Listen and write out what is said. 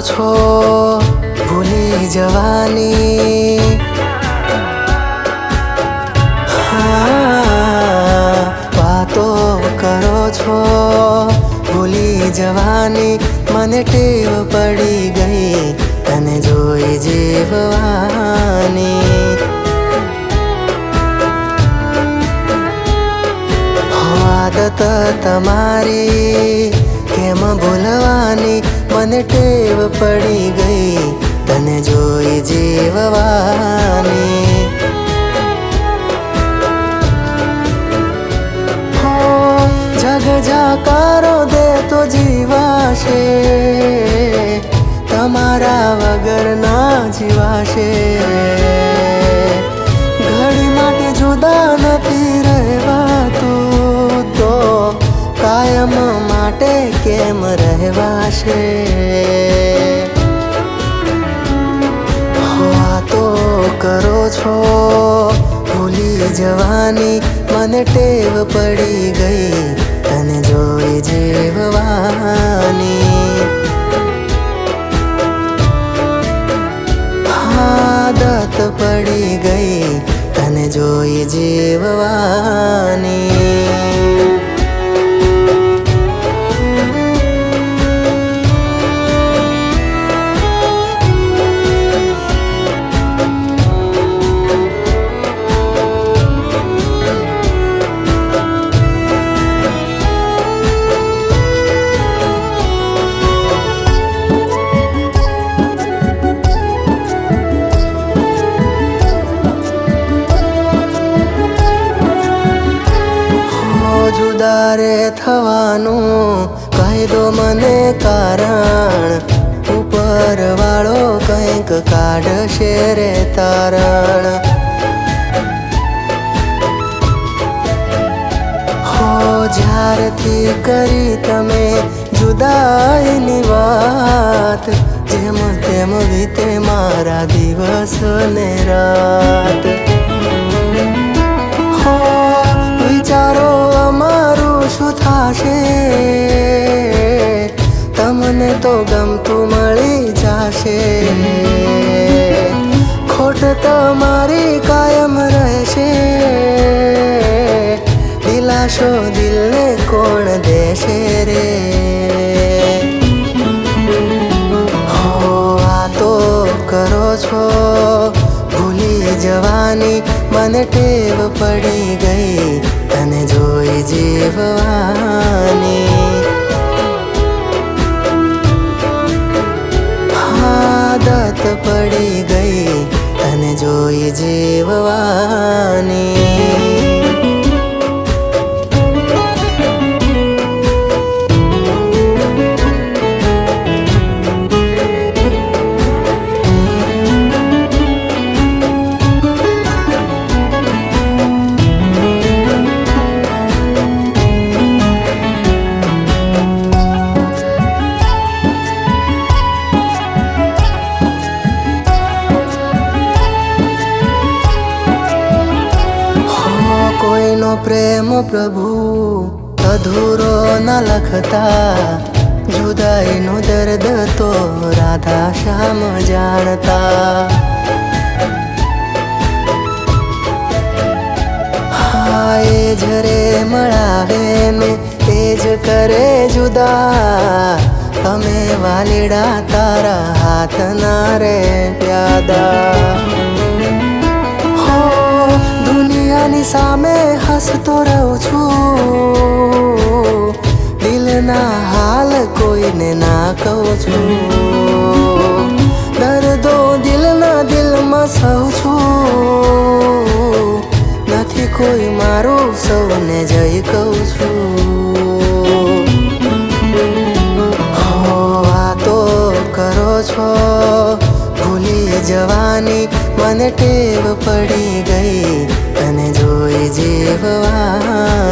છો ભૂલી જવાની? વાતો કરો છો ભૂલી જવાની, મને ટેવ પડી ગઈ તને જોઈ જીવવાની. આદત તમારી કેમ ભૂલવાની, મને ટેવ પડી ગઈ તને જોઈ જીવવાની. જગ જાકારો દે તો જીવાશે, તમારા વગર ના જીવાશે. ઘડી માટે જુદા નથી રહેવાતું તો કાયમ માટે કેમ રહેવાશે? વાતો કરો છો ભૂલી જવાની, મને ટેવ પડી ગઈ તને જોઈ જીવવાની. આદત પડી ગઈ તને જોઈ જીવવાની. જુદારે થવાનું કહી દો મને કારણ, ઉપર વાળો કંઈક કાઢશે રે તારણ. હો જ્યારથી કરી તમે જુદાઈની વાત, જેમ તેમ વીતે મારા દિવસ ને રાત. વિચારો અમારું શું થાશે, તમને તો ગમતું મળી જશે. ખોટ તમારી કાયમ રહેશે, દિલાશો દિલને કોણ દેશે રે? હો વાતો કરો છો ભૂલી જવાની, મને ટેવ પડી ગઈ તને જોઈ જીવવાની. આદત પડી ગઈ તને જોઈ જીવવાની. કોઈનો પ્રેમ પ્રભુ અધૂરો ન લખતા, જુદાઈનું દર્દ તો રાધા શ્યામ જાણતા. હા એ જ રે મળાવે ને એ જ કરે જુદા, તમે વાલીડા તારા હાથના રે પ્યાદા. દુનિયાની સામે હસતો રહું છું, દિલના હાલ કોઈને ના કહું છું. દર્દો દિલના દિલમાં સહુ છું, નથી કોઈ મારું સૌને જય કહું છું. વાતો કરો છો ભૂલી જવાની, મને ટેવ પડી ગઈ તને જોઈ જીવવાની.